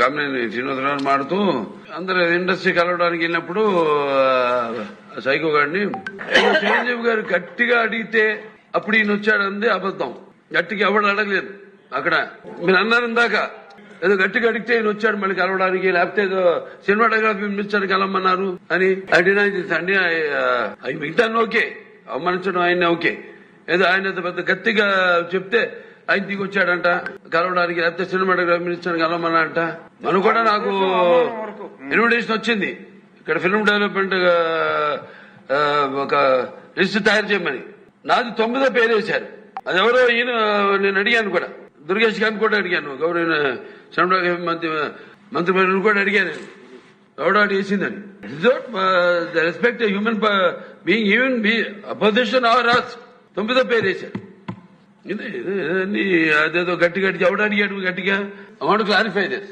కామినేని శ్రీనివాసరావు మాడుతూ అందరూ ఇండస్ట్రీ కలవడానికి వెళ్ళినప్పుడు సైకో గారిని చిరంజీవి గారు గట్టిగా అడిగితే అప్పుడు ఈయన వచ్చాడంది అబద్దం. గట్టిగా ఎవరు అడగలేదు అక్కడ. మీరు అన్నారు ఇందాక ఏదో గట్టిగా అడిగితే ఈయన వచ్చాడు మళ్ళీ కలవడానికి, లేకపోతే ఏదో సినిమాటోగ్రఫీ మినిస్టర్ కలవమన్నారు అని అడిగినా అండి. అవి మిగతా ఓకే, అవమానించడం ఆయన ఓకే, ఏదో ఆయన పెద్ద గట్టిగా చెప్తే ఆయన దిగి వచ్చాడంట కలవడానికి, లేకపోతే సినిమాటోగ్రఫీ మినిస్టర్ కలవమన్నారంట. మనం కూడా నాకు ఇన్విటేషన్ వచ్చింది ఇక్కడ ఫిల్మ్ డెవలప్మెంట్ ఒక లిస్ట్ తయారు చేయమని. నాది 9వ పేరు వేశారు. అది ఎవరో ఈయన నేను అడిగాను కూడా, దుర్గేష్ గారిని కూడా అడిగాను, గౌరవ సినిమాటోగ్రఫీ మంత్రి కూడా అడిగాను ఎవడో అటు వేసిందని. Respect human being, even opposition or us. 9వ పేరు వేశారు. ఇది అదేదో గట్టిగా ఎవడు అడిగాడు గట్టిగా. I want to clarify this.